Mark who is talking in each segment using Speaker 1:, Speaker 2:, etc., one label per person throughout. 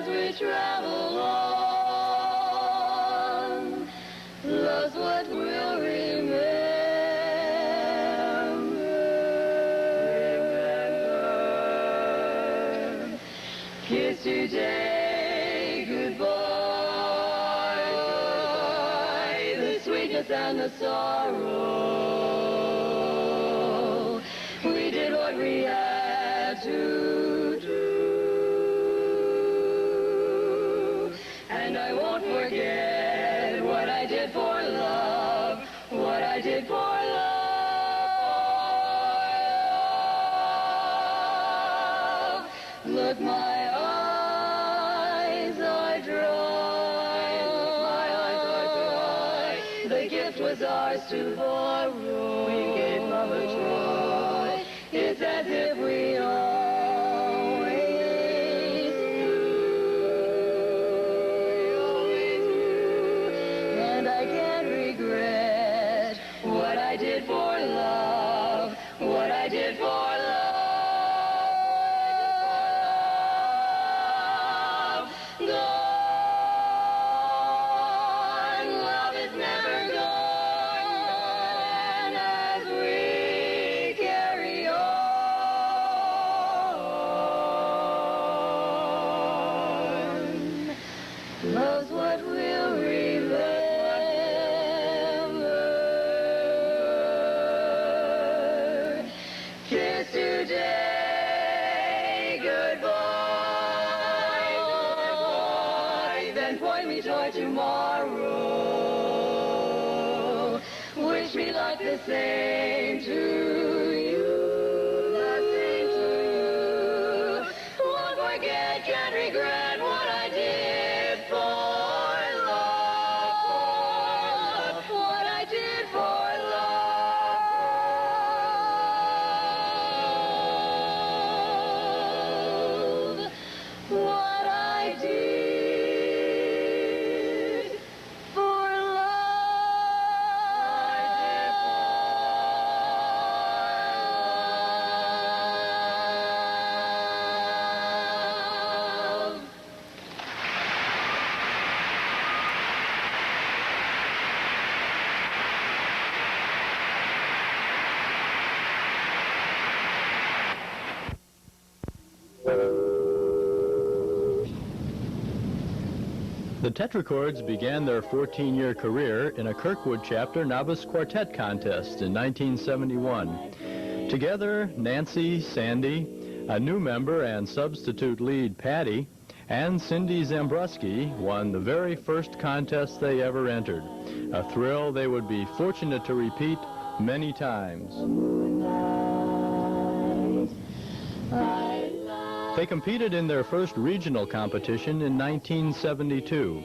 Speaker 1: we travel on, love's what we'll remember. Kiss today, goodbye, the sweetness and the sorrow. We did what we had to do, and I won't forget what I did for love, what I did for love. Look, my eyes are dry, the gift was ours to borrow, we gave love a try. It's as if we always do, and I can't regret what I did for love, what I did for love. Gone, love is never gone, as we carry on. Love's what we'll remember. Kiss today, goodbye, then point me toward tomorrow. Wish me luck the same to you, the same to you. Won't forget, can't regret what I did for love, what I did for love, what I did for love.
Speaker 2: The Tetrachords began their 14-year career in a Kirkwood chapter novice quartet contest in 1971. Together, Nancee, Sandi, a new member and substitute lead Patti, and Cindy Zambruski won the very first contest they ever entered, a thrill they would be fortunate to repeat many times. They competed in their first regional competition in 1972.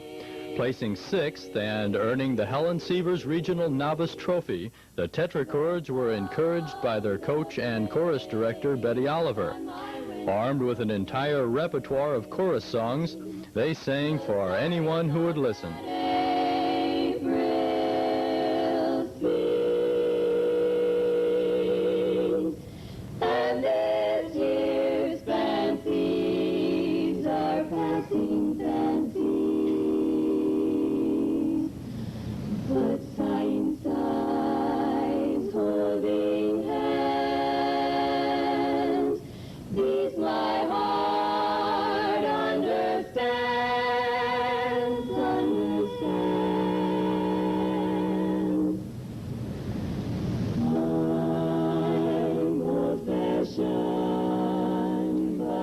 Speaker 2: Placing 6th and earning the Helen Sievers Regional Novice Trophy, the Tetrachords were encouraged by their coach and chorus director, Betty Oliver. Armed with an entire repertoire of chorus songs, they sang for anyone who would listen.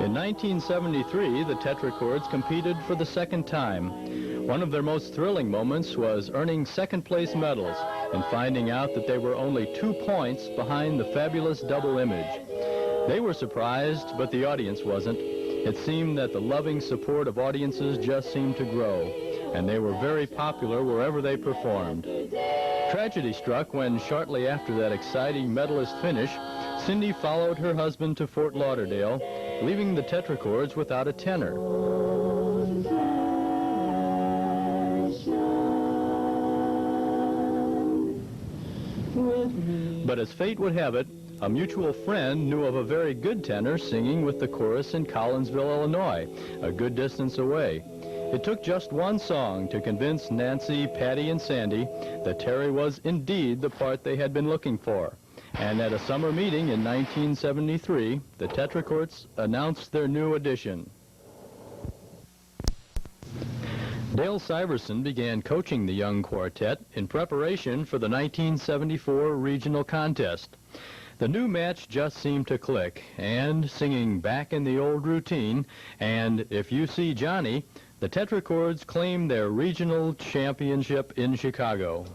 Speaker 2: In 1973, the Tetrachords competed for the second time. One of their most thrilling moments was earning second-place medals and finding out that they were only 2 points behind the fabulous double image. They were surprised, but the audience wasn't. It seemed that the loving support of audiences just seemed to grow, and they were very popular wherever they performed. Tragedy struck when, shortly after that exciting medalist finish, Cindy followed her husband to Fort Lauderdale, leaving the Tetrachords without a tenor. But as fate would have it, a mutual friend knew of a very good tenor singing with the chorus in Collinsville, Illinois, a good distance away. It took just one song to convince Nancee, Patti, and Sandi that Terry was indeed the part they had been looking for. And at a summer meeting in 1973, the Tetrachords announced their new addition. Dale Syverson began coaching the young quartet in preparation for the 1974 regional contest. The new match just seemed to click, and singing Back in the Old Routine and If You See Johnny, the Tetrachords claimed their regional championship in Chicago.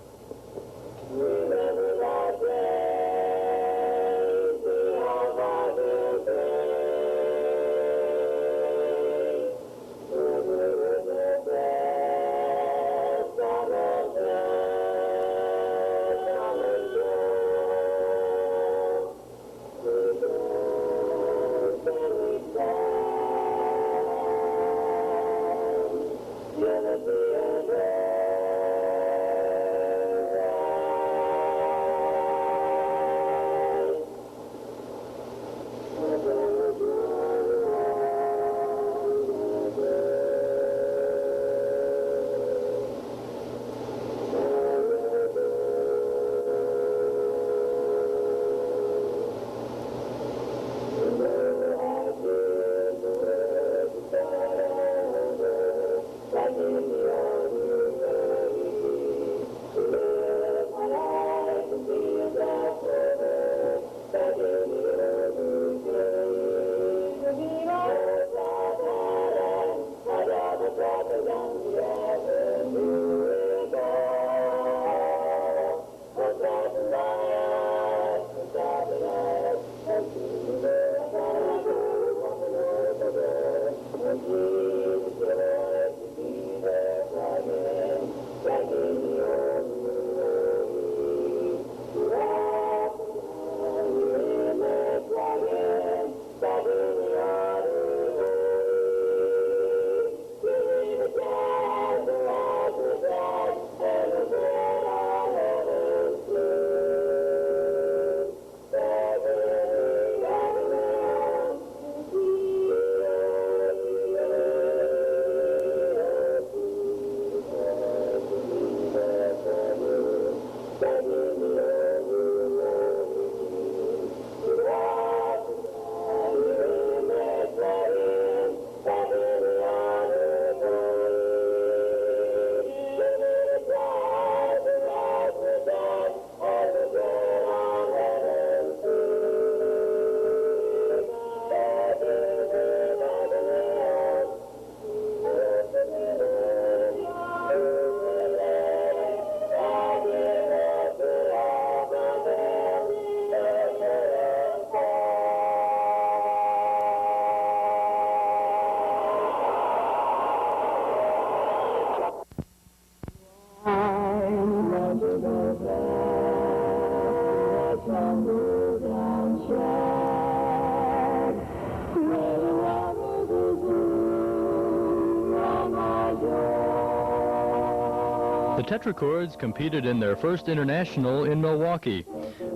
Speaker 2: The Tetrachords competed in their first international in Milwaukee,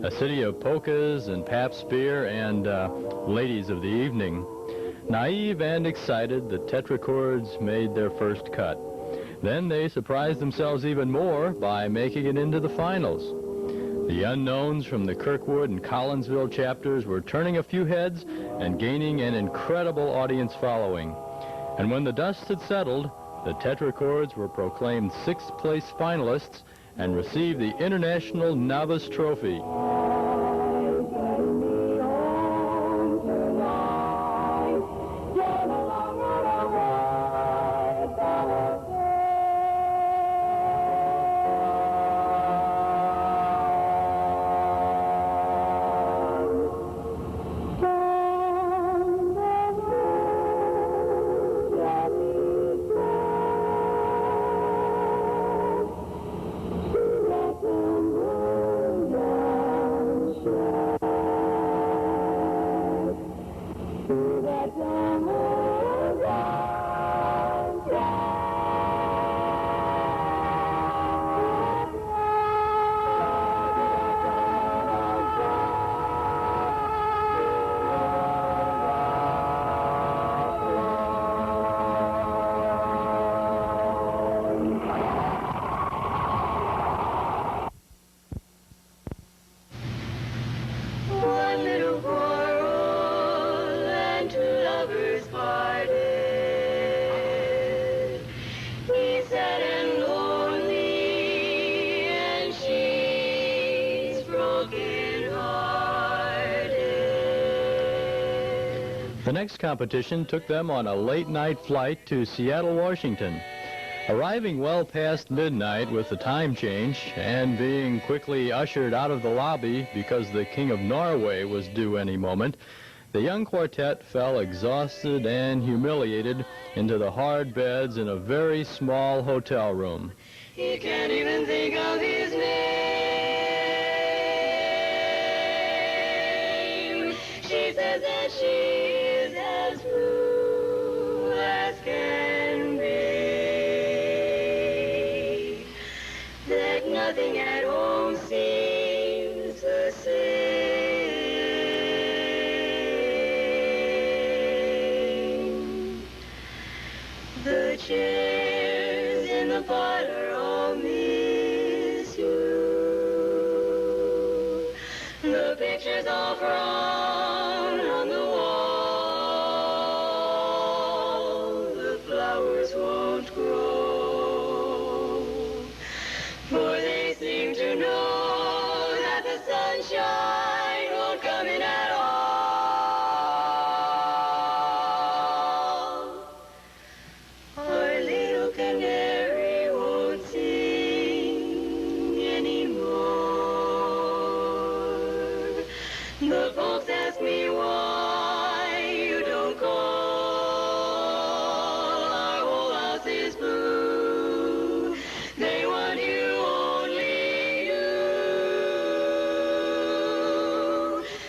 Speaker 2: a city of polkas and Pabst beer and ladies of the evening. Naive and excited, the Tetrachords made their first cut. Then they surprised themselves even more by making it into the finals. The unknowns from the Kirkwood and Collinsville chapters were turning a few heads and gaining an incredible audience following. And when the dust had settled, the Tetrachords were proclaimed sixth-place finalists and received the International Novice Trophy. The next competition took them on a late-night flight to Seattle, Washington. Arriving well past midnight with the time change and being quickly ushered out of the lobby because the King of Norway was due any moment, the young quartet fell exhausted and humiliated into the hard beds in a very small hotel room.
Speaker 1: He can't even think of his name. She says that she is as blue as can be, that nothing at home seems the same. The chairs in the parlor all miss you. The pictures all frown on the wall. The flowers won't grow, for they seem to know that the sunshine won't come in at all. Our little canary won't sing anymore. The folks ask me why you don't call. Our whole house is blue. They want you, only you.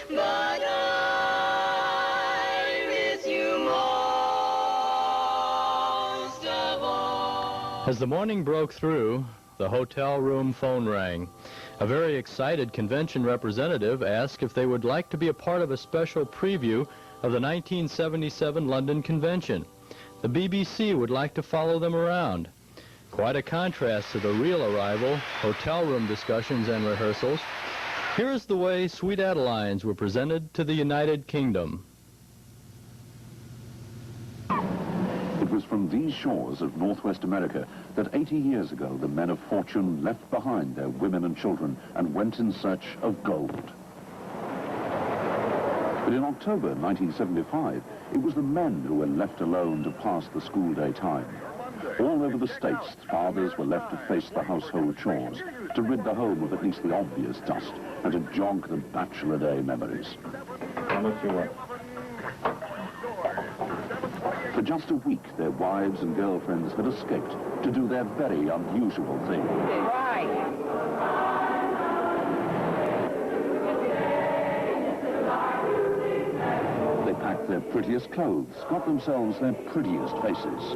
Speaker 1: But I miss you most of all.
Speaker 2: As the morning broke through, the hotel room phone rang. A very excited convention representative asked if they would like to be a part of a special preview of the 1977 London Convention. The BBC would like to follow them around. Quite a contrast to the real arrival, hotel room discussions and rehearsals. Here's the way Sweet Adelines were presented to the United Kingdom.
Speaker 3: It was from these shores of Northwest America that 80 years ago the men of fortune left behind their women and children and went in search of gold. But in October 1975, it was the men who were left alone to pass the school day time. All over the states, fathers were left to face the household chores, to rid the home of at least the obvious dust, and to jog the bachelor day memories.
Speaker 4: How much you want?
Speaker 3: For just a week, their wives and girlfriends had escaped to do their very unusual thing.
Speaker 5: Right.
Speaker 3: They packed their prettiest clothes, got themselves their prettiest faces.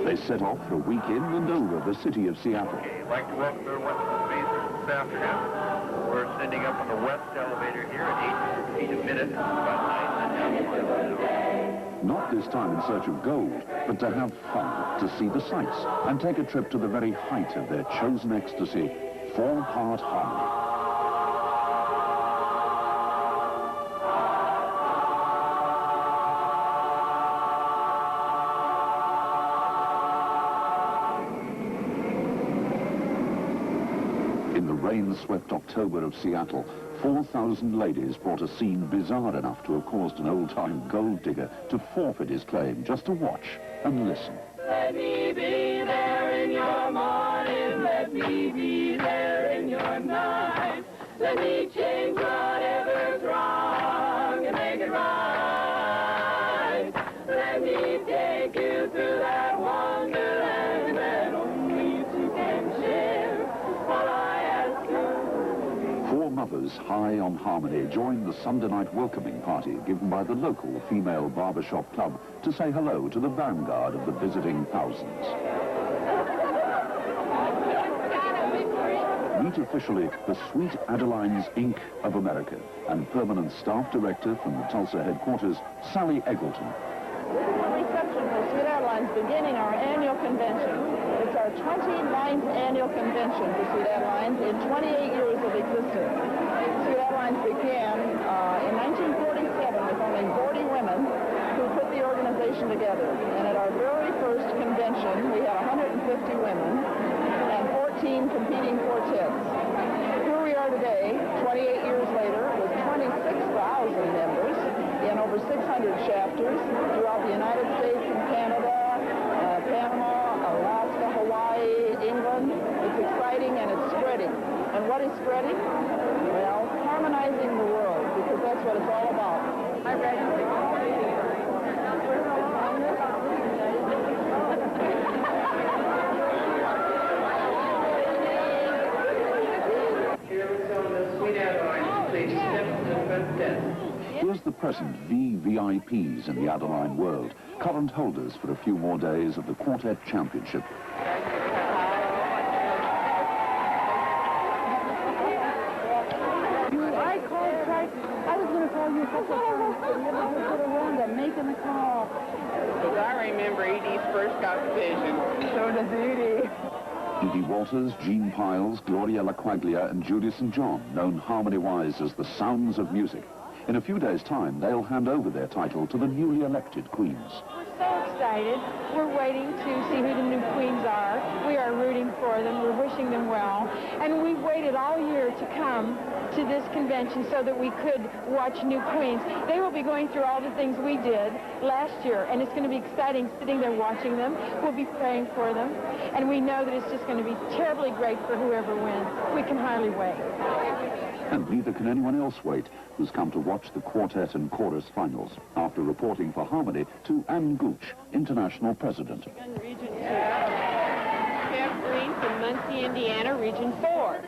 Speaker 3: They set off for a week in and over the city of Seattle.
Speaker 4: I'd like to welcome everyone to the theater this afternoon. We're sending up on the west elevator here at 8 feet a minute, about 9 minutes.
Speaker 3: Not this time in search of gold, but to have fun, to see the sights, and take a trip to the very height of their chosen ecstasy, 4-part harmony. In the rain-swept October of Seattle, 4,000 ladies brought a scene bizarre enough to have caused an old-time gold digger to forfeit his claim just to watch and listen.
Speaker 1: Let me be there in your morning, let me be there in your night. Let me change whatever's wrong and make it right. Let me take you through that wonderland that only you can share. All I ask you.
Speaker 3: Four mothers high on harmony joined the Sunday night welcoming party given by the local female barbershop club to say hello to the vanguard of the visiting thousands. Meet officially the Sweet Adelines Inc. of America and permanent staff director from the Tulsa headquarters, Sally Eggleton.
Speaker 5: This is a reception for Sweet Adelines beginning our annual convention. It's our 29th annual convention for Sweet Adelines in 28 years of existence. Sweet Adelines began in 1947 with only 40 women who put the organization together. And at our very first convention, we had 150 women and 14 competing quartets. Here we are today, 28 years later, with 26,000 members in over over 600 chapters throughout the United States and Canada, Panama, Alaska, Hawaii, England. It's exciting and it's spreading. And what is spreading? Well, harmonizing the world, because that's what it's all about. I read
Speaker 4: Sweet Adelines, please step to the front desk.
Speaker 3: Here's the present VVIPs in the Adeline world, current holders for a few more days of the Quartet Championship.
Speaker 5: I was going to call you a couple of times, but you never put around to making the call.
Speaker 6: Because I remember Edie's first composition.
Speaker 5: So does Edie.
Speaker 3: Edie Walters, Jean Piles, Gloria LaQuaglia and Judy St. John, known harmony-wise as the Sounds of Music. In a few days' time, they'll hand over their title to the newly elected queens.
Speaker 7: We're so excited. We're waiting to see who the new queens are. We are rooting for them. We're wishing them well. And we've waited all year to come to this convention so that we could watch new queens. They will be going through all the things we did last year, and it's going to be exciting sitting there watching them. We'll be praying for them, and we know that it's just going to be terribly great for whoever wins. We can hardly wait.
Speaker 3: And neither can anyone else wait who's come to watch the quartet and chorus finals after reporting for harmony to Ann Gooch, International President.
Speaker 7: Region 2. Jeff Green from Muncie, Indiana, Region 4.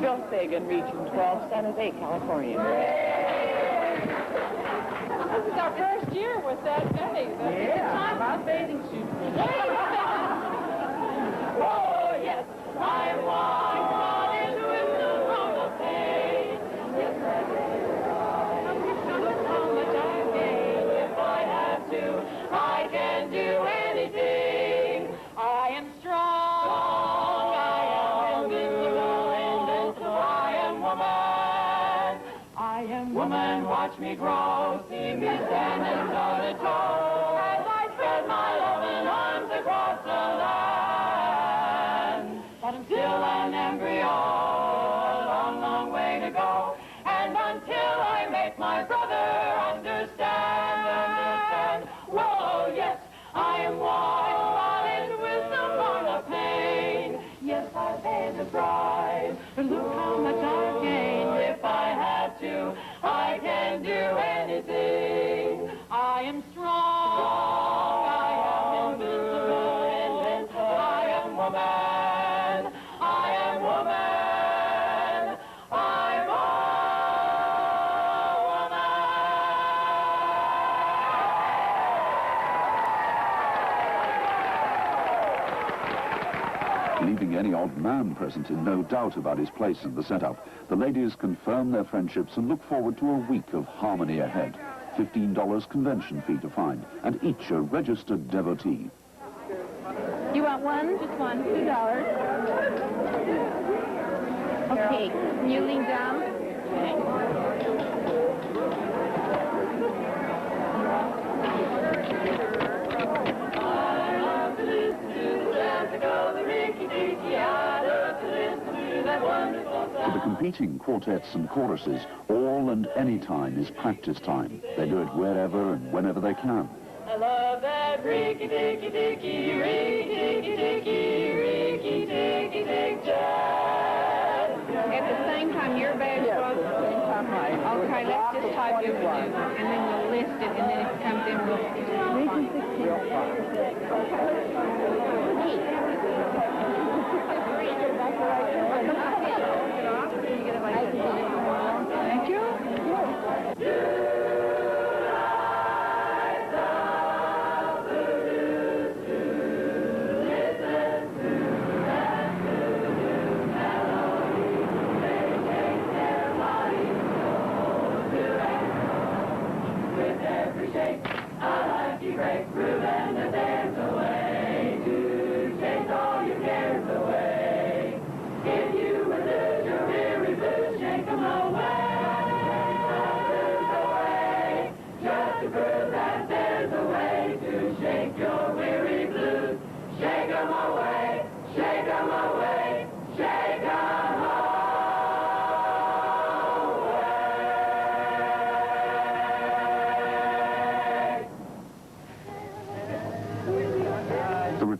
Speaker 6: Bill Sagan, Region 12, San Jose, California.
Speaker 7: This is our first year with that day.
Speaker 6: Yeah, about bathing suits.
Speaker 1: Oh, yes, I walk into wisdom from the pain. Yes, I did. Look how much I've gained. If I have to, I can do anything. I am strong. I am invincible. I am woman. I am woman. Watch me grow. See me standing toe to toe. As I spread my loving arms across the land. But until an embryo, a long, long way to go. And until I make my brother understand. Whoa, yes, I am wild in wisdom for the pain. Yes, I paid the price. But look how much I've gained. If I had to, I can do anything. I am strong. I am invincible. I am woman. I am woman. I'm a woman.
Speaker 3: Leaving any odd man present in no doubt about his place in the setup, the ladies confirm their friendships and look forward to a week of harmony ahead. $15 convention fee to find, and each a registered devotee.
Speaker 7: You want one? Just one. $2. Okay. Can you lean down?
Speaker 3: For the competing quartets and choruses, all and any time is practice time. They do it wherever and whenever they can.
Speaker 1: I love that ricky-ticky-ticky, ricky-ticky-ticky, ricky-ticky-tick jazz.
Speaker 7: At the same time your badge was? Okay, let's just type it with you, and then we'll list it, and then if it comes in, we'll... Region 16. Thank you.
Speaker 1: If you would lose your weary blues, shake them away.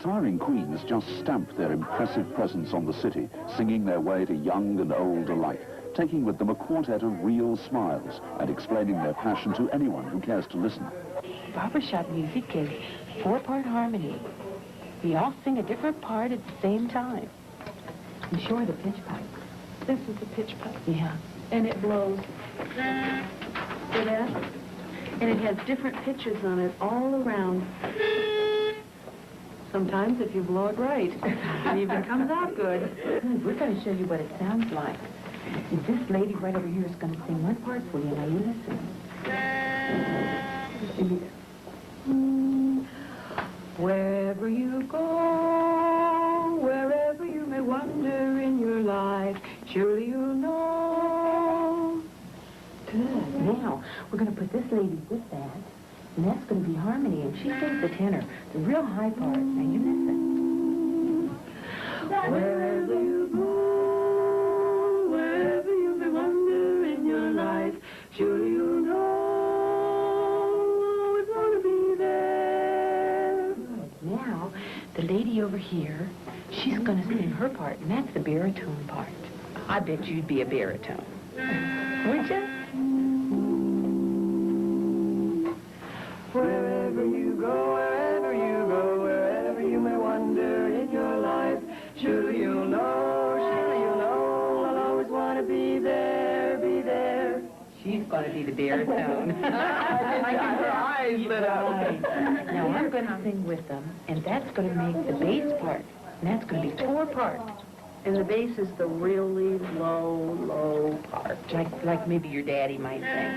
Speaker 3: retiring queens just stamped their impressive presence on the city, singing their way to young and old alike, taking with them a quartet of real smiles and explaining their passion to anyone who cares to listen.
Speaker 8: Barbershop music is 4-part harmony. We all sing a different part at the same time. And show her the pitch pipe.
Speaker 5: This is the pitch pipe.
Speaker 8: Yeah.
Speaker 5: And it blows. See that? And it has different pitches on it all around. Sometimes if you blow it right, it even comes out good.
Speaker 8: We're going to show you what it sounds like. This lady right over here is going to sing one part for you. Now you listen.
Speaker 1: Wherever you go, wherever you may wander in your life, surely you'll know.
Speaker 8: Good. Now, we're going to put this lady with that, and that's going to be harmony, and she sings the tenor, the real high part. Now you listen.
Speaker 1: Wherever you go, wherever you may wander in your life, surely you'll know. Always want to be there.
Speaker 8: Good. Now, the lady over here, she's going to sing her part, and that's the baritone part. I bet you'd be a baritone. Would you?
Speaker 1: Wherever you go, wherever you go, wherever you may wander in your life, surely you'll know, I'll always want to be there, be there.
Speaker 8: She's going to be the baritone.
Speaker 5: Her eyes lit up.
Speaker 8: Right. Now, I'm going to sing with them, and that's going to make the bass part, and that's going to be 4 parts.
Speaker 5: And the bass is the really low part.
Speaker 8: Like maybe your daddy might sing.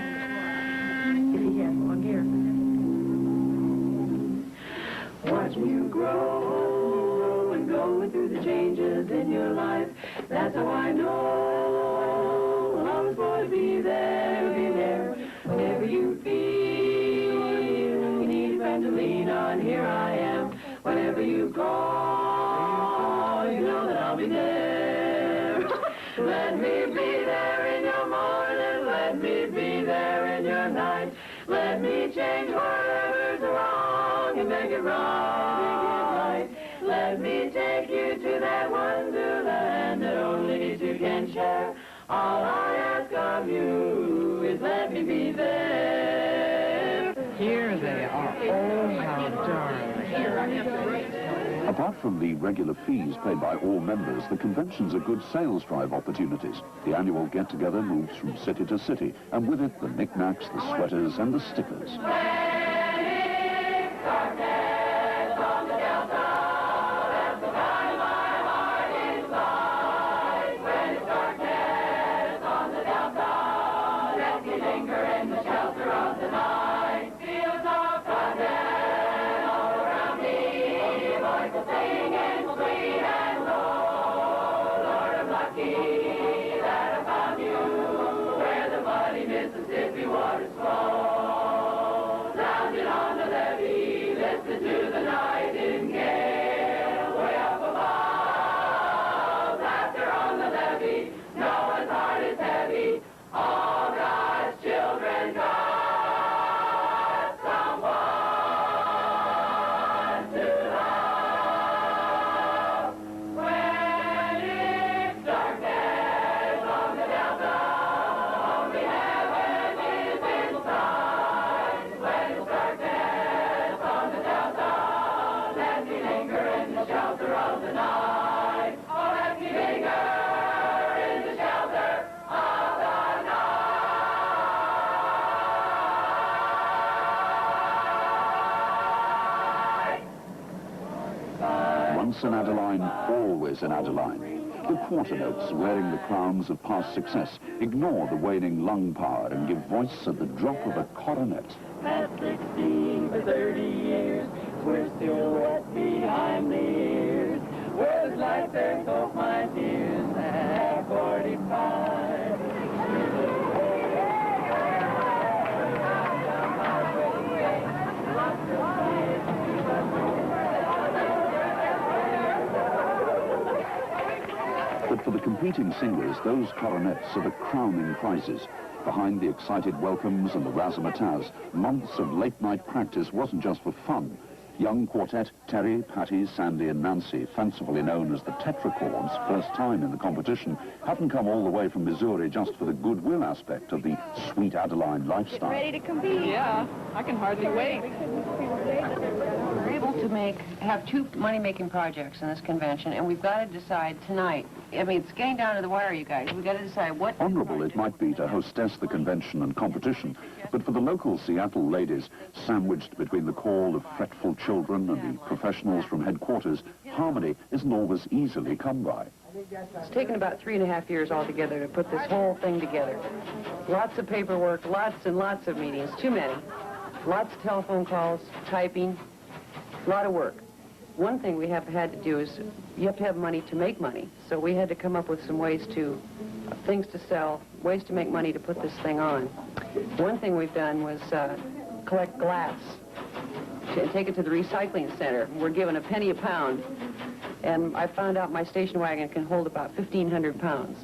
Speaker 5: If he has one here.
Speaker 1: Watch you grow and going through the changes in your life. That's how I know I'll always want to be there, be there. Whenever you feel you need a friend to lean on, here I am. Whenever you call, you know that I'll be there. Let me be there in your morning, let me be there in your night. Let me change whatever's wrong and make it right. Let me take you to that wonderland that only two can share. All I ask of you is let me be there.
Speaker 6: Here they are. Oh, how darn.
Speaker 3: Apart from the regular fees paid by all members, the conventions are good sales drive opportunities. The annual get-together moves from city to city, and with it the knickknacks, the sweaters, and the stickers. Once an Adeline, always an Adeline. The quarter notes, wearing the crowns of past success, ignore the waning lung power and give voice at the drop of a coronet.
Speaker 1: Past 16 for 30 years, we're still wet behind the ears. Where's life there, soak my tears at 45?
Speaker 3: But for the competing singers, those coronets are the crowning prizes. Behind the excited welcomes and the razzmatazz, months of late-night practice wasn't just for fun. Young quartet Terry, Patti, Sandi and Nancee, fancifully known as the Tetrachords, first time in the competition, hadn't come all the way from Missouri just for the goodwill aspect of the Sweet Adeline lifestyle.
Speaker 7: Ready to compete?
Speaker 5: Yeah, I can hardly wait.
Speaker 9: We're able to have two money-making projects in this convention, and we've got to decide tonight. I mean, it's getting down to the wire, you guys. We've got to decide what...
Speaker 3: Honorable it might be to hostess the convention and competition, but for the local Seattle ladies, sandwiched between the call of fretful children and the professionals from headquarters, harmony isn't always easily come by.
Speaker 9: It's taken about 3.5 years altogether to put this whole thing together. Lots of paperwork, lots and lots of meetings, too many. Lots of telephone calls, typing, a lot of work. One thing we have had to do is you have to have money to make money. So we had to come up with some ways to, things to sell, ways to make money to put this thing on. One thing we've done was collect glass and take it to the recycling center. We're given a penny a pound. And I found out my station wagon can hold about 1,500 pounds.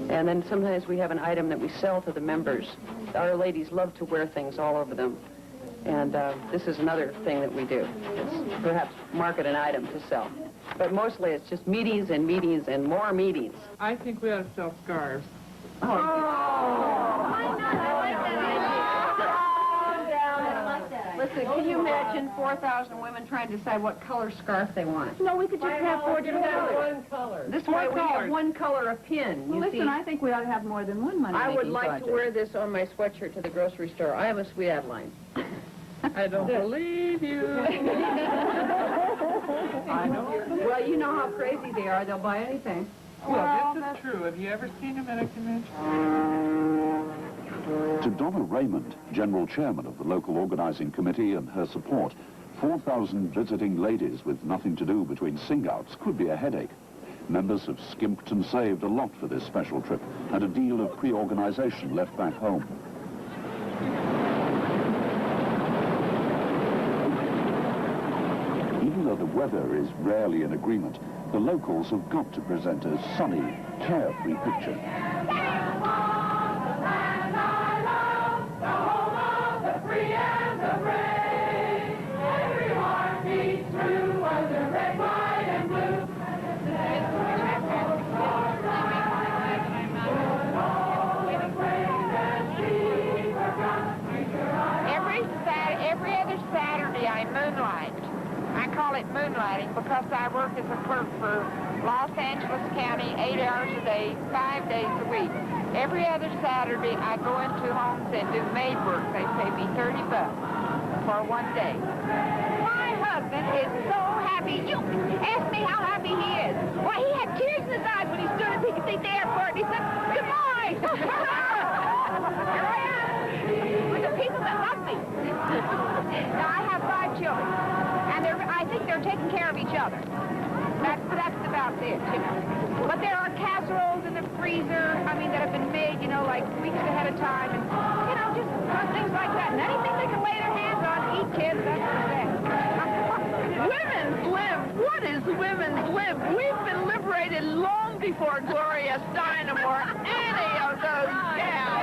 Speaker 9: And then sometimes we have an item that we sell to the members. Our ladies love to wear things all over them. And this is another thing that we do. It's perhaps market an item to sell. But mostly it's just meetings and meetings and more meetings.
Speaker 5: I think we ought to sell scarves.
Speaker 7: Oh, why not? I like that idea.
Speaker 9: Listen, can you imagine 4,000 women trying to decide what color scarf they want?
Speaker 7: No, we could just have 4 different colors.
Speaker 5: One color.
Speaker 9: This way we have one color a pin.
Speaker 7: Well, listen, I think we ought to have more than one money.
Speaker 9: I would like to wear this on my sweatshirt to the grocery store. I am a Sweet Adeline.
Speaker 5: I don't believe you.
Speaker 9: I know. Well, you know how crazy they are. They'll buy anything.
Speaker 5: Well, this is true. Have you ever seen them at a convention?
Speaker 3: To Donna Raymond, general chairman of the local organizing committee, and her support, 4,000 visiting ladies with nothing to do between sing-outs could be a headache. Members have skimped and saved a lot for this special trip, and a deal of pre-organization left back home. Even though the weather is rarely in agreement, the locals have got to present a sunny, carefree picture.
Speaker 7: Every other Saturday I moonlight. I call it moonlighting because I work as a clerk for Los Angeles County 8 hours a day, 5 days a week. Every other Saturday I go into homes and do maid work. They pay me $30 for one day. My husband is so happy. You ask me how happy he is. Why, he had tears in his eyes when he stood at the airport and he said, "Good morning." Here I am with the people that love me. Now, I have 5 children, and I think they're taking care of each other. That's about it, you know. But there are casseroles in the freezer, that have been made, like weeks ahead of time, and, just things like that. And anything they can lay their hands on, eat, kids, that's what
Speaker 5: Women's lib. What is women's lib? We've been liberated long before Gloria Steinem or any of those gals.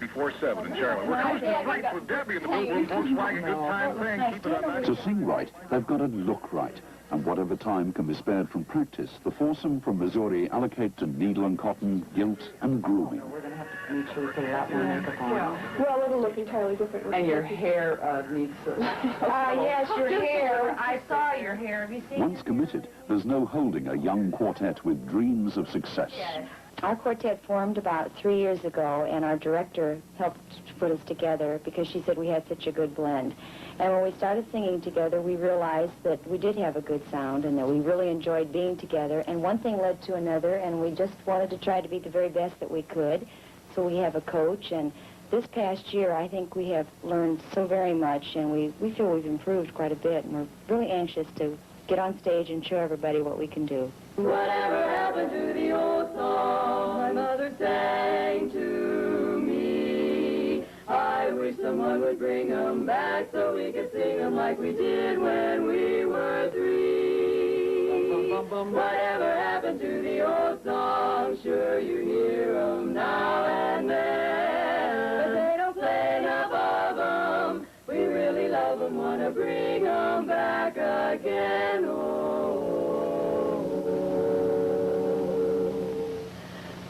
Speaker 10: Before 7 in Charlotte. We're across the street with Debbie in the building. Volkswagen good time thing. Keep it on.
Speaker 3: To sing right, they've got to look right. And whatever time can be spared from practice, the foursome from Missouri allocate to needle and cotton, gilt, and grooming.
Speaker 8: We're going to have to make sure we put a lot more makeup on.
Speaker 5: Well, it'll look entirely different.
Speaker 8: And your hair needs to...
Speaker 9: Yes, your hair. I saw your hair. Have you seen it?
Speaker 3: Once committed, there's no holding a young quartet with dreams of success.
Speaker 9: Yes.
Speaker 11: Our quartet formed about 3 years ago, and our director helped put us together because she said we had such a good blend. And when we started singing together, we realized that we did have a good sound and that we really enjoyed being together. And one thing led to another, and we just wanted to try to be the very best that we could. So we have a coach, and this past year, I think we have learned so very much, and we feel we've improved quite a bit, and we're really anxious to get on stage and show everybody what we can do.
Speaker 1: Whatever happened to the old song my mother sang to me? I wish someone would bring them back so we could sing them like we did when we were 3. Whatever happened happened to the old songs? Sure you hear 'em now and then, but they don't play enough of 'em. We really love 'em, wanna bring 'em back again.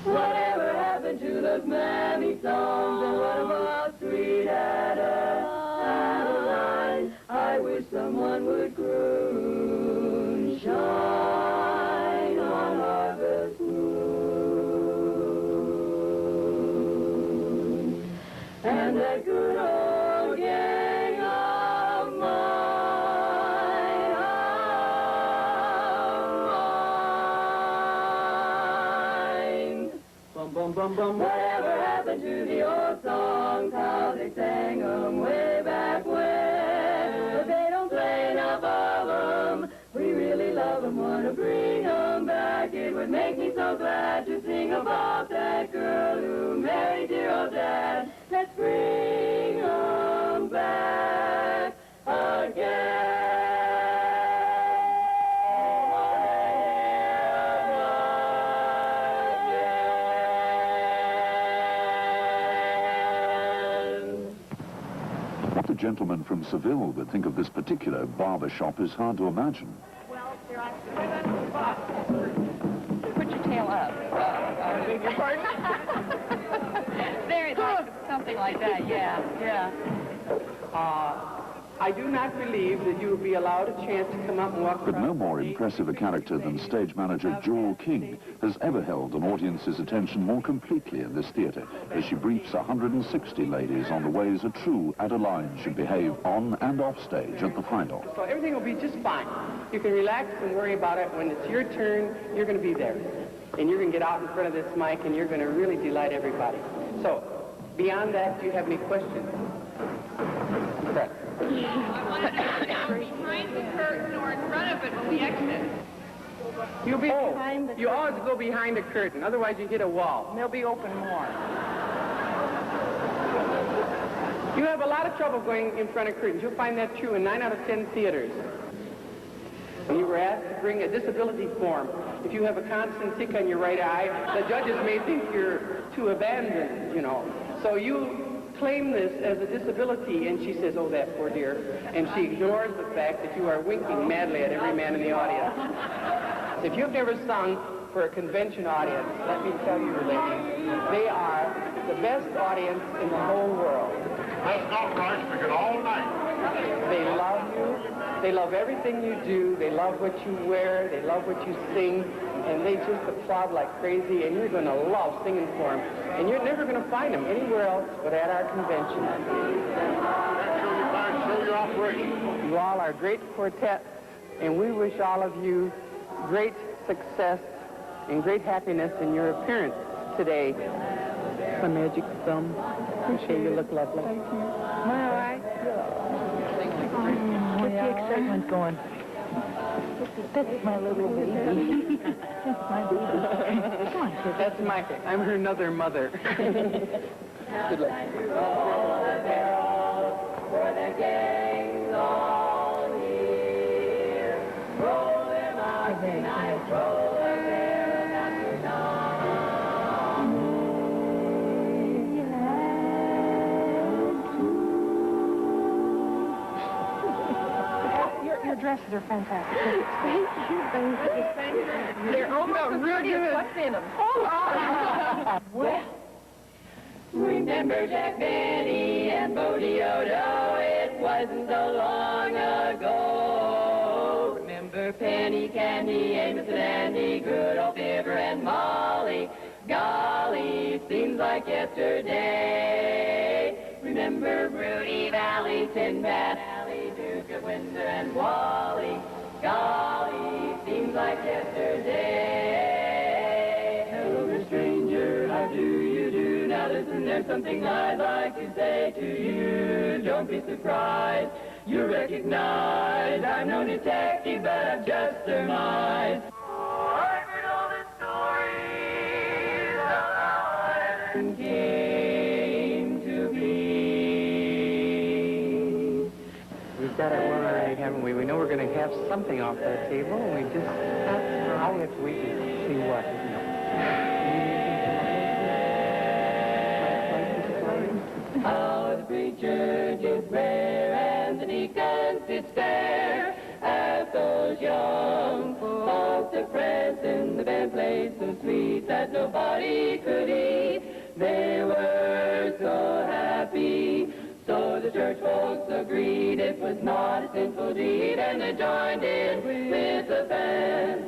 Speaker 1: Whatever happened to those mammy songs, and what about Sweet Adelines? I wish someone would croon, shine on harvest moon. And that good old gang of mine. Bum, bum, bum, bum. Whatever happened to the old songs, how they sang 'em way back when? But they don't play enough of 'em. We really love 'em, wanna bring 'em back. It would make me so glad to sing about that girl who married dear old dad. Let's bring 'em back again.
Speaker 3: What the gentleman from Seville would think of this particular barber shop is hard to imagine.
Speaker 12: Put your tail up. Beg your pardon? There, like, something like that, yeah.
Speaker 6: I do not believe that you will be allowed a chance to come up and walk
Speaker 3: But
Speaker 6: across
Speaker 3: no more
Speaker 6: the stage.
Speaker 3: impressive a character than stage manager Jewel King has ever held an audience's attention more completely in this theatre, as she briefs 160 ladies on the ways a true Adeline should behave on and off stage at the final.
Speaker 6: So everything will be just fine. You can relax and worry about it. When it's your turn, you're going to be there. And you're going to get out in front of this mic and you're going to really delight everybody. So, beyond that, do you have any questions? Correct.
Speaker 12: I wanted to know behind the curtain or in front of it when we exit.
Speaker 6: You'll be behind the curtain. You always go behind the curtain, otherwise you hit a wall.
Speaker 12: They'll be open more.
Speaker 6: You have a lot of trouble going in front of curtains. You'll find that true in 9 out of 10 theaters. When you were asked to bring a disability form, if you have a constant tick on your right eye, the judges may think you're too abandoned, you know. So you claim this as a disability, and she says, oh, that poor dear. And she ignores the fact that you are winking madly at every man in the audience. If you've never sung for a convention audience, let me tell you, ladies, they are the best audience in the whole world.
Speaker 10: That's not right. We get all night.
Speaker 6: They love you. They love everything you do. They love what you wear. They love what you sing. And they just applaud like crazy. And you're going to love singing for them. And you're never going to find them anywhere else but at our convention.
Speaker 10: Show your operation.
Speaker 6: You all are great quartets. And we wish all of you great success and great happiness in your appearance today. A magic film. Appreciate you look lovely. Thank you. Am I all right?
Speaker 8: Get the excitement going. That's my little baby. That's my baby. Come on, kid.
Speaker 6: That's my, I'm her another mother. Good luck.
Speaker 1: For the gang's all here. Roll them out tonight, roll them there after
Speaker 7: Your dresses are fantastic. Thank you.
Speaker 12: They're almost real good. What's in them?
Speaker 1: Well, remember Jack Benny and Bo Deodo, it wasn't so long ago. Remember Penny Candy, Amos and Andy, good old Fibber and Molly. Golly, seems like yesterday. Remember Rudy Valley, Tin Pan Alley, Duke of Windsor and Wally. Golly, seems like yesterday. Hello, Mr. Stranger, how do you do? Now listen, there's something I'd like to say to you. Don't be surprised, you recognize I'm no detective, but I've just surmised. I've heard all the stories of how it came to be.
Speaker 6: We've got it worried, haven't we? We know we're going to have something off that table, and we just, all we have to wait and see
Speaker 1: How the preacher did pray and the deacons did stare at those young folks of France in the band played so sweet that nobody could eat. They were so happy, so the church folks agreed it was not a sinful deed, and they joined in with the band.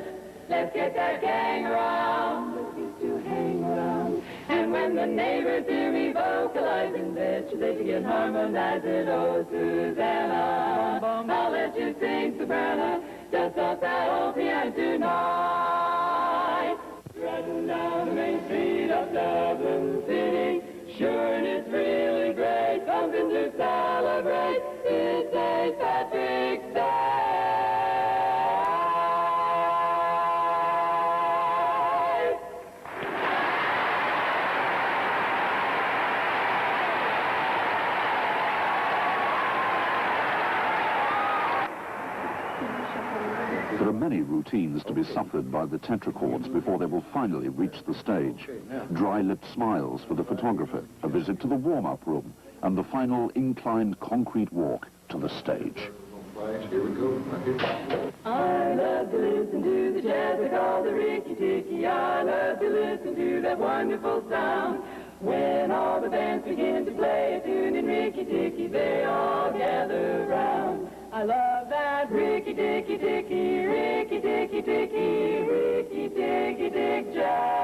Speaker 1: Let's get that gang around, let's get to hang around. And when the neighbors hear me vocalizing this, they begin harmonizing. Oh, Susanna, I'll let you sing soprano, just off that old piano tonight. Riding down the main street of Dublin City, sure and it's really great, something to celebrate. It's St. Patrick's Day.
Speaker 3: There are many routines to be suffered by the Tetrachords before they will finally reach the stage. Dry-lipped smiles for the photographer, a visit to the warm-up room, and the final inclined concrete walk to the stage.
Speaker 1: Here we go. I love to listen to the jazz they call the Ricky-Ticky. I love to listen to that wonderful sound. When all the bands begin to play a tune in Ricky-Ticky, they all gather round. I love that Ricky-Ticky-Ticky, Ricky-Ticky-Ticky, Ricky-Ticky-Tick jazz.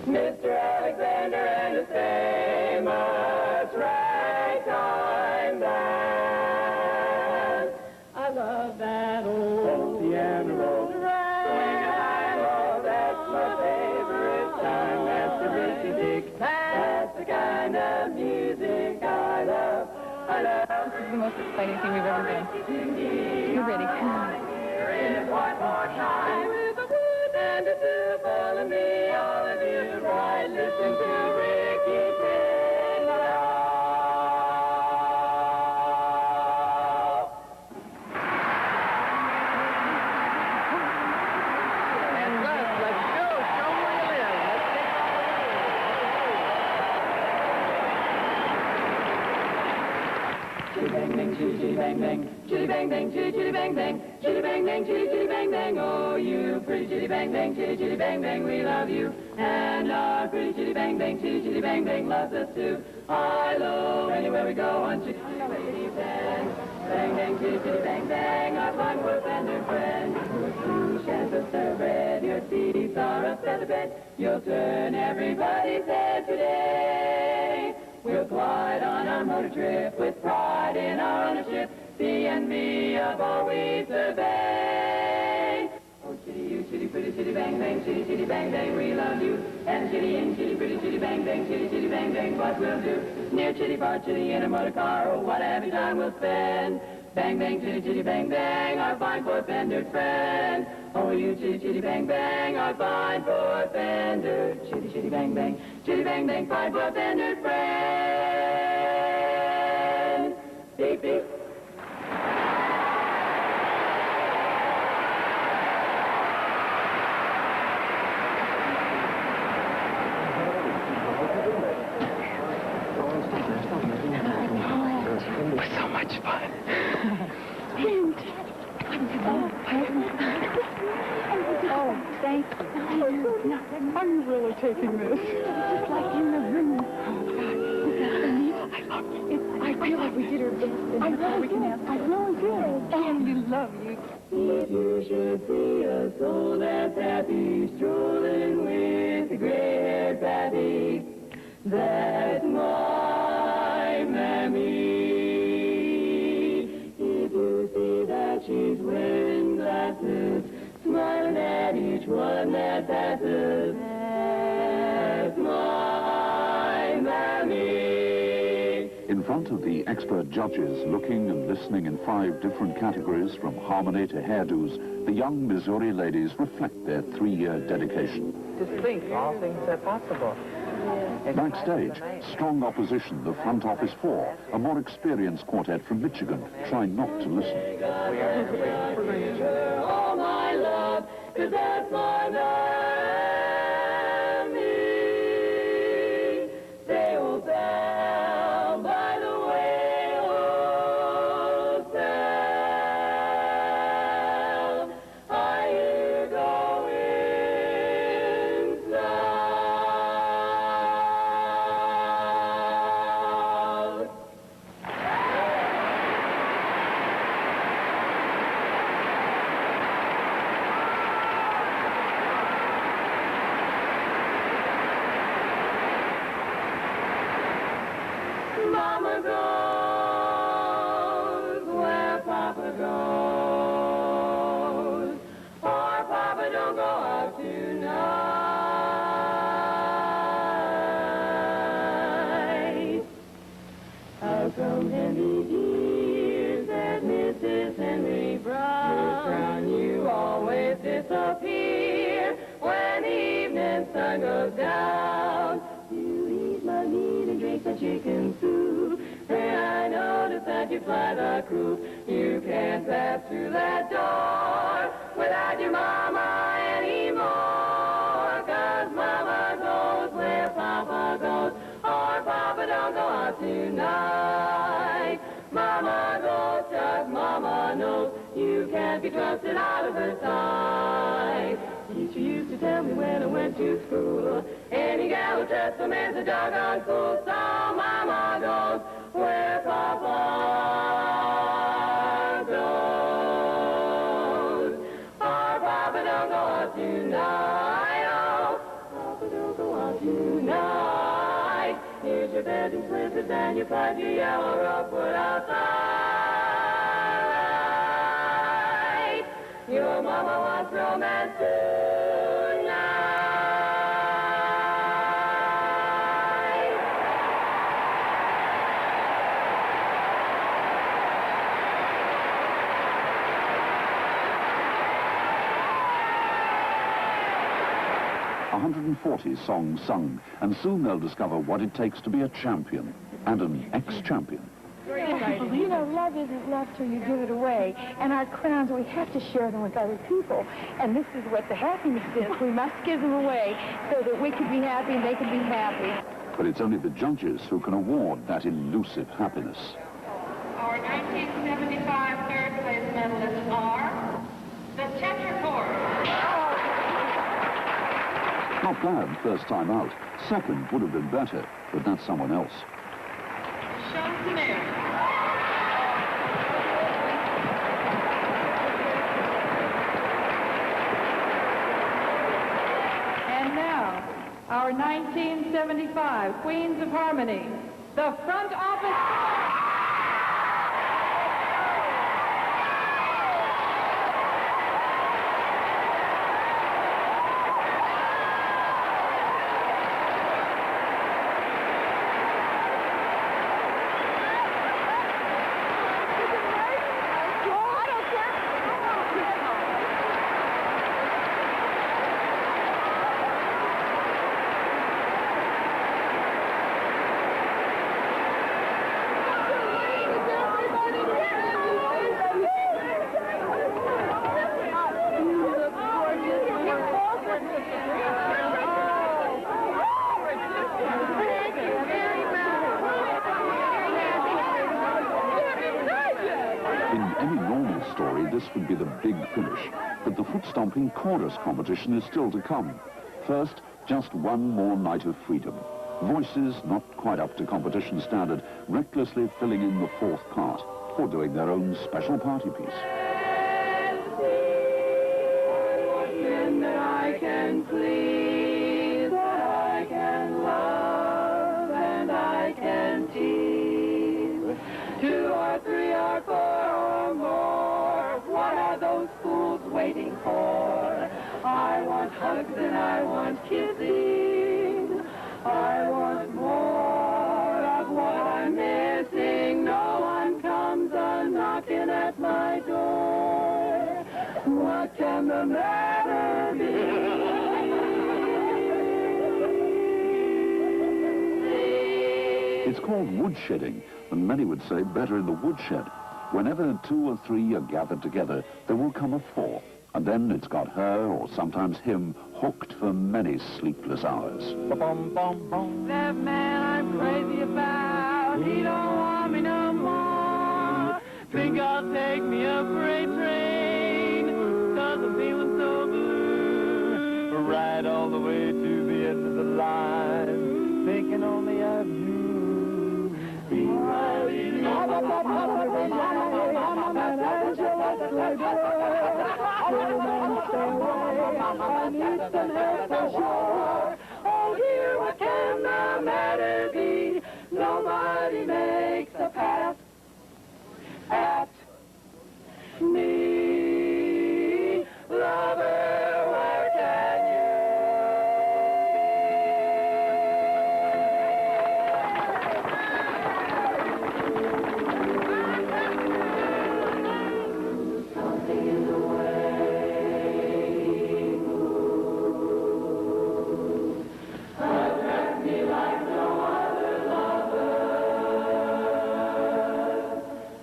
Speaker 1: Mr. Alexander and his famous ragtime band. I love that old piano roll. Swing high low, that's my favorite time. That's the Ricky-Tick. That's the kind of music I love. I love.
Speaker 12: This is the most exciting thing we've ever done. You're ready.
Speaker 1: One more time with a wood and a two, follow me, all of you, right, listen to Ricky-Tick now.
Speaker 6: And let's go. Show where you live. Let's take
Speaker 1: Chitty bang bang, chitty bang bang, chitty bang bang, chitty bang bang, chitty bang bang, chitty bang bang. Oh, you pretty chitty bang bang, chitty bang bang, we love you. And our pretty chitty bang bang, chitty bang bang loves us too. High-low, anywhere we go on chitty bang, bang bang, chitty bang bang. Our fine work and their friend. You shan't serve bread, your teeth are a feather bed. You'll turn everybody's head today. We'll glide on our motor trip with pride in our ownership. The envy of all we survey. Oh, chitty, you chitty, pretty chitty bang bang, chitty chitty bang bang, we love you. And chitty in chitty, pretty chitty bang bang, chitty chitty bang bang, what we'll do. Near chitty, far chitty, in a motor car, oh, what happy time we'll spend. Bang bang, chitty chitty bang bang, our fine four-fendered friend. Oh, you chitty chitty bang bang, our fine four-fendered, chitty chitty bang bang, fine four-fendered friend. Beep beep.
Speaker 12: It was so much fun.
Speaker 7: Oh, thank you.
Speaker 12: Are you really taking this?
Speaker 7: Just like in the room.
Speaker 12: I feel like we did our best. I know we can have.
Speaker 7: I really did.
Speaker 12: And we love you.
Speaker 1: If you should see a soul that's happy, strolling with the gray-haired Patti, that's my Mammy. If you see that she's wearing glasses, smiling at each one that passes, that's my Mammy.
Speaker 3: In front of the expert judges, looking and listening in 5 different categories, from harmony to hairdos, the young Missouri ladies reflect their 3-year dedication.
Speaker 6: Just think, all things are possible.
Speaker 3: Backstage, strong opposition, the front office 4, a more experienced quartet from Michigan, try not to listen.
Speaker 1: All my love, 'cause that's my Mammy. They will bow by the whale's bell. I hear going south. Mama goes where Papa goes, or Papa don't go out tonight. How come, Henry dear, said Mrs. Henry Brown, you always disappear when the evening sun goes down. You eat my meat and drink the chicken soup. Then I notice that you fly the coop. You can't pass through that door without your mama anymore. 'Cause Mama goes where Papa goes, or Papa don't go out tonight. Mama goes 'cause Mama knows you can't be trusted out of her sight. Teacher used to tell me when I went to school, any gal who trusts a man's a doggone fool. So Mama goes where Papa goes, or Papa don't go out tonight. Oh, Papa don't go out tonight. Here's your bedding slippers and your pipe, your yellow robe put outside. Your mama wants romance tonight.
Speaker 3: 140 songs sung, and soon they'll discover what it takes to be a champion and an ex-champion.
Speaker 7: You know, love isn't love till you give it away. And our crowns, we have to share them with other people. And this is what the happiness is. We must give them away so that we can be happy and they can be happy.
Speaker 3: But it's only the judges who can award that elusive happiness.
Speaker 12: Our 1975 third place medalists are the Tetrachords.
Speaker 3: Not bad, first time out. Second would have been better, but that's someone else.
Speaker 7: And now, our 1975 Queens of Harmony, the front office.
Speaker 3: This would be the big finish, but the foot-stomping chorus competition is still to come. First, just one more night of freedom. Voices, not quite up to competition standard, recklessly filling in the fourth part, or doing their own special party piece.
Speaker 1: That I can please, that I can love, and I can tease. 2 or 3 or 4 or more. What are those fools waiting for? I want hugs and I want kissing. I want more of what I'm missing. No one comes a knocking at my door. What the matter be?
Speaker 3: It's called woodshedding, and many would say better in the woodshed. Whenever 2 or 3 are gathered together, there will come a 4, and then it's got her, or sometimes him, hooked for many sleepless hours.
Speaker 1: That man I'm crazy about, he don't want me no more. Think I'll take me a freight train, 'cause I'm feeling so blue. Ride all the way to the end of the line, thinking only of you. I need some help for sure. Oh dear, what can the matter be? Nobody makes a pass at me. Lover, where can you Something in the way he moves attracts me like no other lover.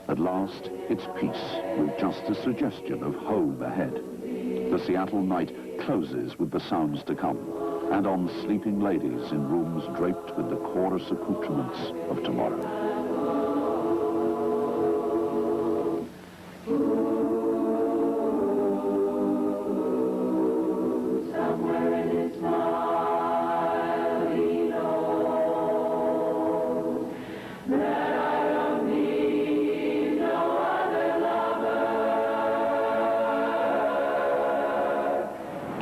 Speaker 3: At last, it's peace, with just a suggestion of home ahead. The Seattle night closes with the sounds to come, and on sleeping ladies in rooms draped with the chorus accoutrements of tomorrow.
Speaker 1: Somewhere in his smile he knows that I don't need no other lover.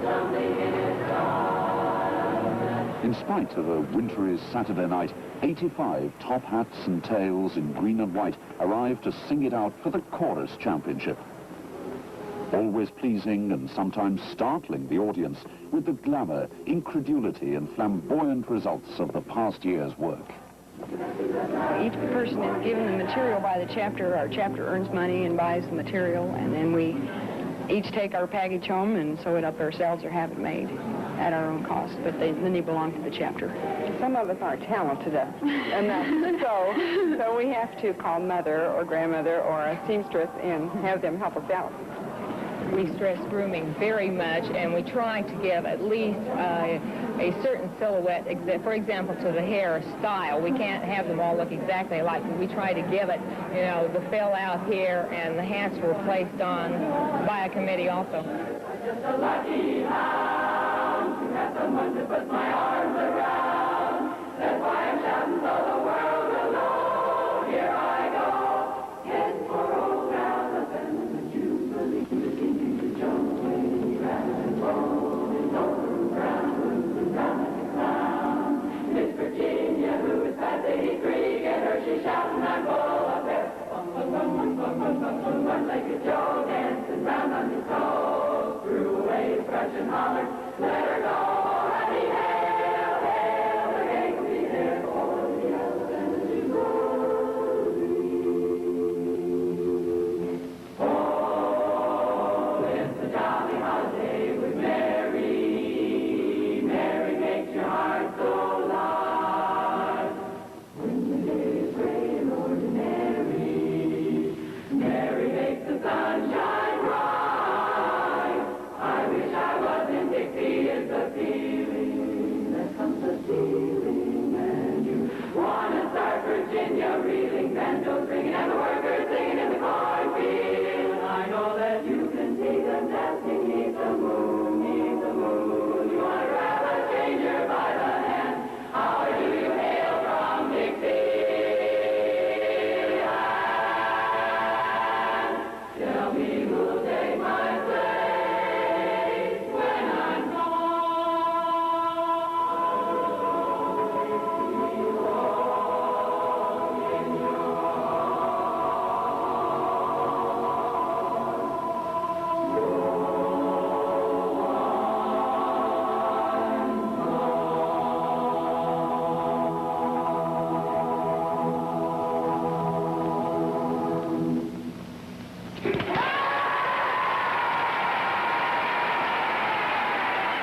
Speaker 1: Something in his
Speaker 3: In spite of a wintry Saturday night, 85 top hats and tails in green and white arrived to sing it out for the Chorus Championship. Always pleasing and sometimes startling the audience with the glamour, incredulity and flamboyant results of the past year's work.
Speaker 9: Each person is given the material by the chapter. Our chapter earns money and buys the material, and then we each take our package home and sew it up ourselves or have it made at our own cost, but then they belong to the chapter.
Speaker 6: Some of us aren't talented enough, so we have to call mother or grandmother or a seamstress and have them help us out.
Speaker 13: We stress grooming very much, and we try to give at least a certain silhouette, for example, to the hair style. We can't have them all look exactly alike, but we try to give it, you know, the fill out here, and the hats were placed on by a committee also.
Speaker 1: just a lucky hound to have someone to put my arms around. That's why I'm shouting so the world will know. Here I go, heading for old Alabama. But you believe in the Jones way, rather than rolling over round like a clown. Miss Virginia, who is past 83, get her, she's shouting, I'm full of pep. One-legged Joe dancing round on his toes, threw away his brush and hollered, let her go, honey, hail, hail, the gang will be there for the Alabama Jubilee. Oh, it's a jolly holiday with Mary. Mary makes your heart so light. When the day is gray and ordinary, Mary makes the sunshine bright. I wish I was in Dixie is the feeling.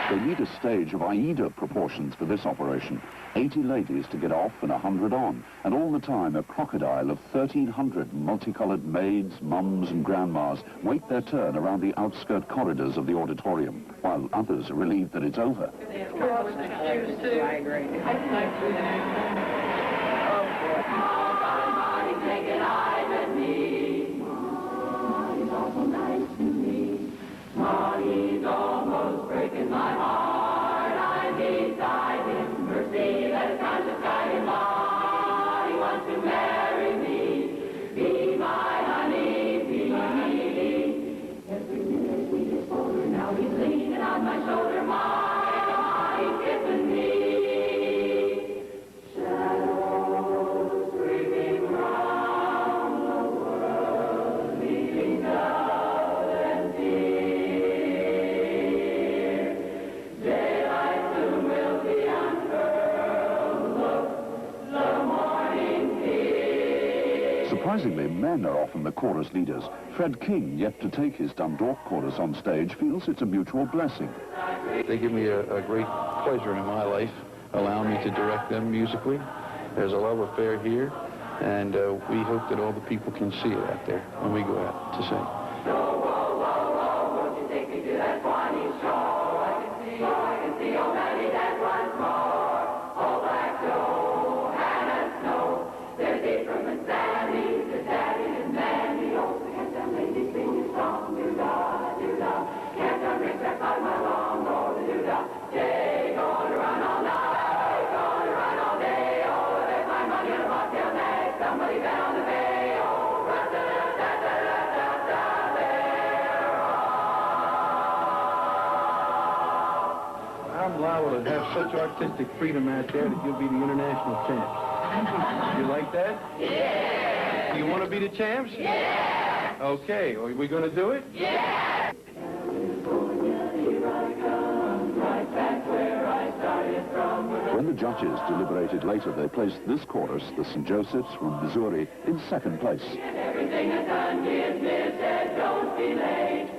Speaker 3: They need a stage of Aida proportions for this operation. 80 ladies to get off and 100 on, and all the time a crocodile of 1,300 multicolored maids, mums and grandmas wait their turn around the outskirt corridors of the auditorium, while others are relieved that it's over.
Speaker 1: He's almost breaking my heart. I'm beside him. Mercy, let his conscience guide him on. He wants to marry me. Be my honey bee. Every minute we get older. Now he's leaning on my shoulder. My, he's kissing me. Shadows creeping round the world, leaving doubt and fear.
Speaker 3: Surprisingly, men are often the chorus leaders. Fred King, yet to take his Dundalk chorus on stage, feels it's a mutual blessing.
Speaker 14: They give me a great pleasure in my life, allowing me to direct them musically. There's a love affair here, and we hope that all the people can see it out there when we go out to sing.
Speaker 1: Won't you take me to that Swanee shore? I can see old Maggie dance once more. Old Black Joe, Hannah Snow. There's Abram and Sammy, there's Daddy and Mandy. Oh, can't them ladies sing a song? Do-da, do-da. Can't them bring back by my long road? Do-da. Jay, gonna run all night, gonna run all day. Oh, there's my money on a bobtail nag. Somebody down the bay. Oh, ra-da-da-da-da-da-da,
Speaker 14: I'm liable to have such artistic freedom out there that you'll be the international champ. You like that? Yeah! Do you want to be the champs? Yeah! Okay, are we going to do it?
Speaker 1: yeah!
Speaker 3: When the judges deliberated later, they placed this chorus, the St. Joseph's from Missouri, in second place.
Speaker 1: Everything that's done gives me said, don't be late.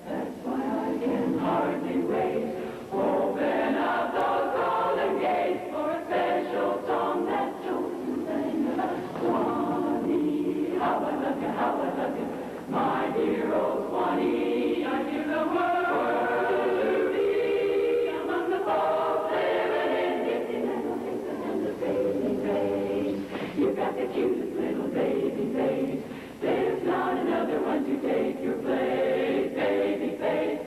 Speaker 1: That's why I can hardly wait. Open up those golden gates for a special song that Joseph sang about Swanee. How I love you, my dear old Swanee. I give the world to thee among the folks living in Dixieland, and the baby face. You've got the cutest little baby face. There's not another one to take your place, baby face.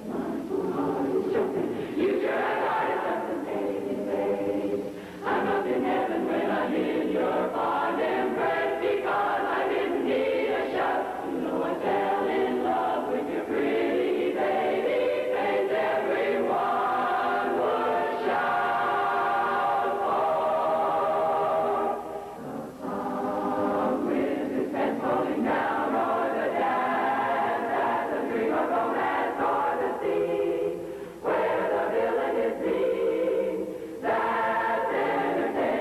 Speaker 1: My poor heart is choking. You sure have heart something, baby face. I'm up in heaven when I'm in your fond embrace, because I didn't need a shot. You know I fell in love with your pretty baby face. Everyone would shout for the song with his pants falling down, or the dance at the dream of romance, or the sea where the villain is seen. That's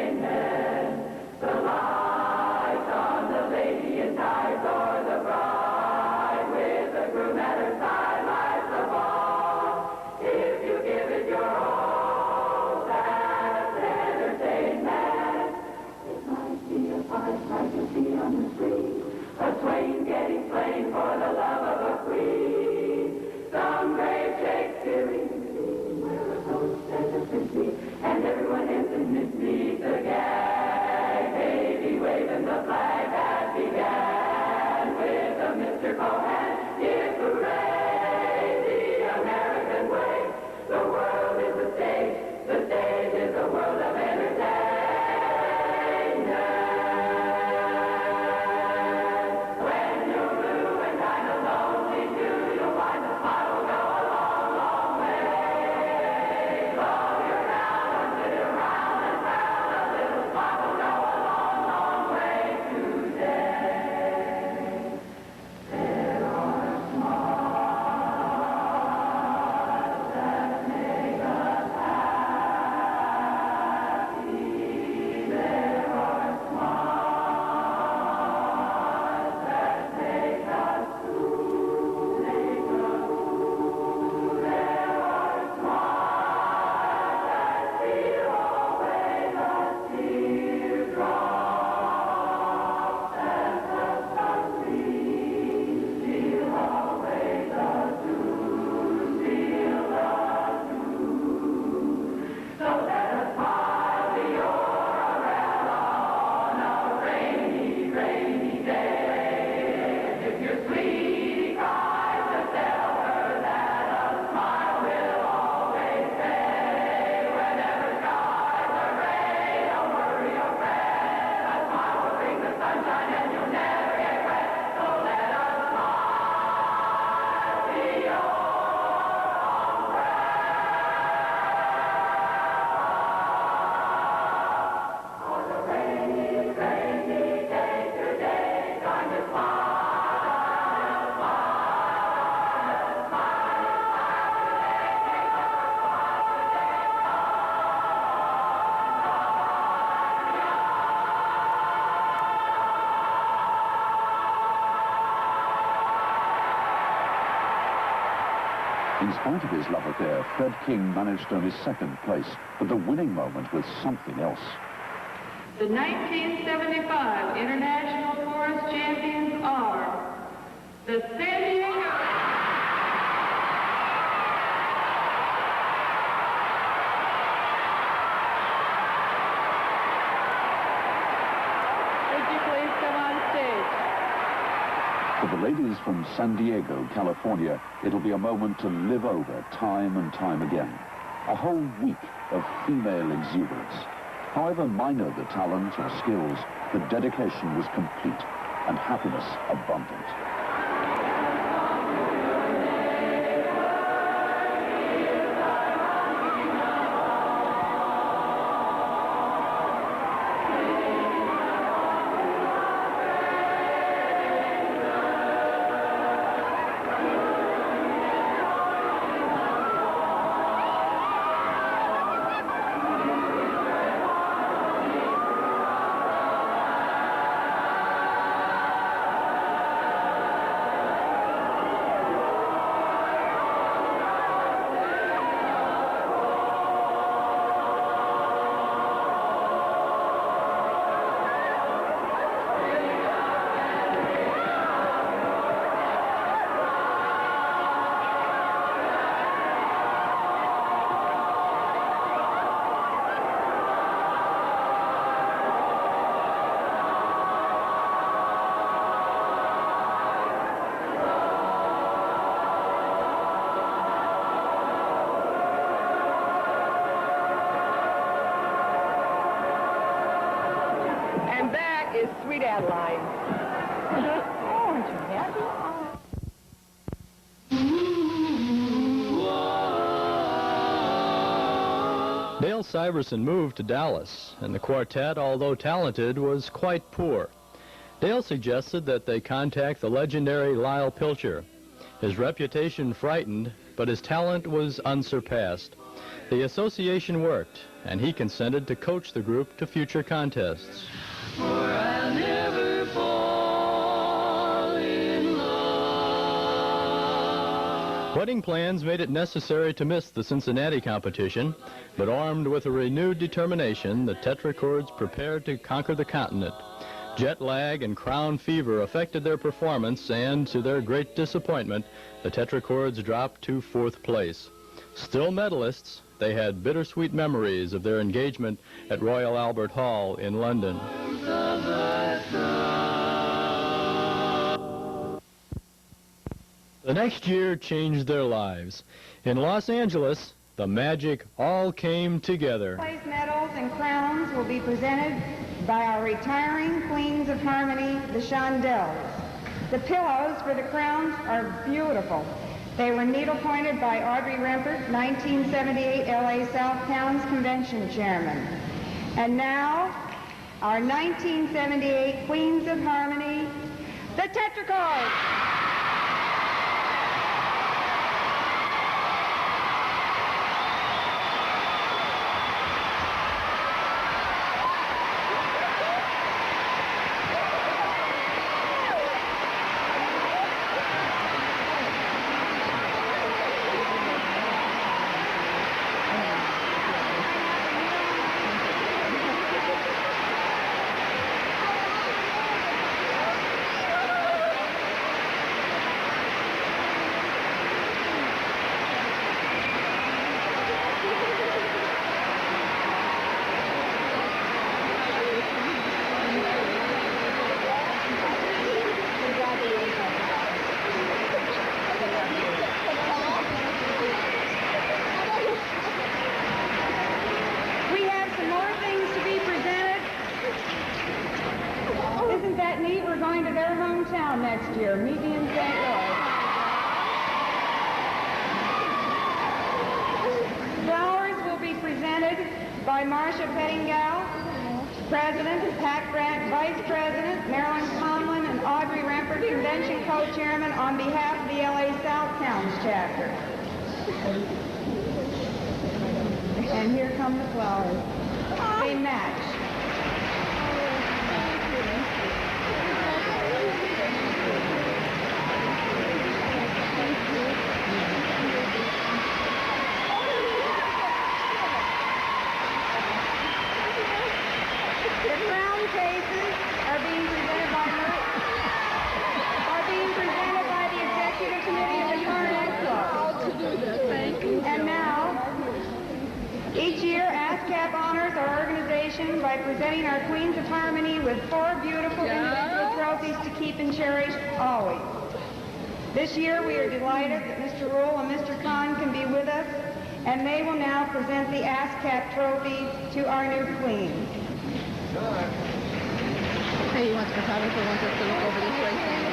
Speaker 1: entertainment. The lights on the lady in tights, or the bride with the groom at her side lights the ball. If you give it your all, that's entertainment. It might be a fight like you see on the street, a swain getting slain for the love of a queen. Some great Shakespearean scene where a ghost says a symphony, and everyone ends meets the gag. Baby waving the flag that began with a Mr. Cohan. Yes, hooray, the American way. The world is the stage is the world of entertainment. When you're blue and kind of lonely too, you'll find the smile will go a long, long way. Love your town and sit around and frown.
Speaker 3: In spite of his love affair, Fred King managed only second place, but the winning moment was something else.
Speaker 15: The 1975 International Chorus Champions are the San Diego.
Speaker 5: Would you please come on stage?
Speaker 3: For the ladies from San Diego, California, it'll be a moment to live over time and time again. A whole week of female exuberance. However minor the talent or skills, the dedication was complete and happiness abundant.
Speaker 9: Sweet Adelines.
Speaker 5: Oh, aren't you happy?
Speaker 2: Dale Syverson moved to Dallas, and the quartet, although talented, was quite poor. Dale suggested that they contact the legendary Lyle Pilcher. His reputation frightened, but his talent was unsurpassed. The association worked, and he consented to coach the group to future contests. Wedding plans made it necessary to miss the Cincinnati competition, but armed with a renewed determination, the Tetrachords prepared to conquer the continent. Jet lag and crown fever affected their performance, and to their great disappointment, the Tetrachords dropped to 4th place. Still medalists, they had bittersweet memories of their engagement at Royal Albert Hall in London. The next year changed their lives. In Los Angeles, the magic all came together.
Speaker 16: Place medals and crowns will be presented by our retiring Queens of Harmony, the Shondells. The pillows for the crowns are beautiful. They were needle-pointed by Audrey Rempert, 1978 LA South Towns Convention Chairman. And now, our 1978 Queens of Harmony, the Tetrachords. Next year, meet me in St. Louis. Flowers will be presented by Marcia Pettingal, President, Pat Grant, Vice President, Marilyn Conlon, and Audrey Rempert, Convention Co-Chairman, on behalf of the LA South Towns Chapter. And here come the flowers. They match. ASCAP honors our organization by presenting our Queens of Harmony with 4 beautiful individual trophies to keep and cherish always. This year we are delighted that Mr. Rule and Mr. Kahn can be with us, and they will now present the ASCAP trophy to our new queen.
Speaker 5: Hey, you want the photographer wants us to look over this way, Sandy?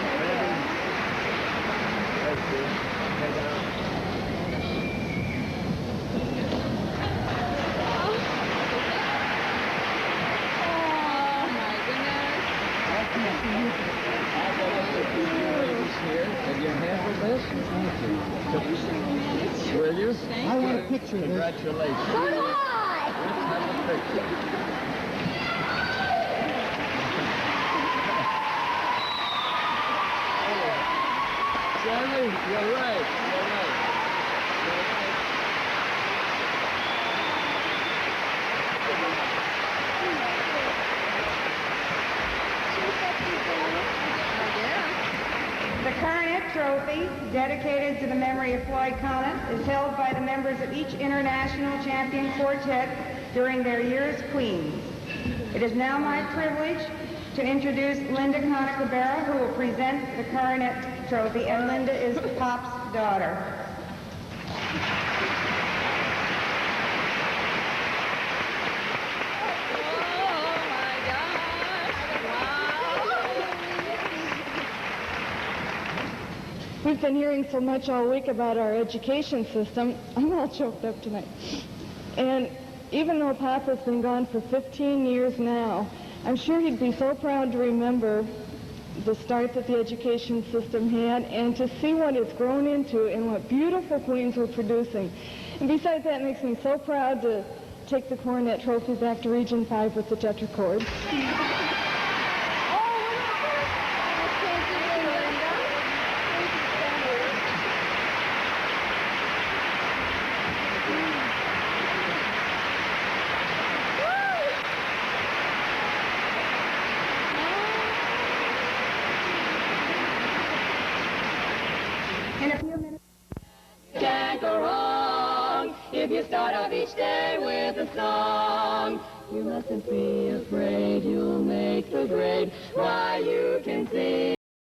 Speaker 2: Will you?
Speaker 5: I want a picture of this.
Speaker 2: Congratulations.
Speaker 5: So do
Speaker 2: I. Let's have a picture. Sammy, you're right. You're right.
Speaker 16: The Coronet Trophy, dedicated to the memory of Floyd Conant, is held by the members of each international champion quartet during their year as queens. It is now my privilege to introduce Linda Conant-Rivera, who will present the Coronet Trophy, and Linda is Pop's daughter.
Speaker 7: We've been hearing so much all week about our education system. I'm all choked up tonight. And even though Pop has been gone for 15 years now, I'm sure he'd be so proud to remember the start that the education system had and to see what it's grown into and what beautiful queens we're producing. And besides that, it makes me so proud to take the Coronet Trophy back to Region 5 with the Tetrachords.
Speaker 1: If you start off each day with a song, you mustn't be afraid you'll make the grade. Why, you can sing.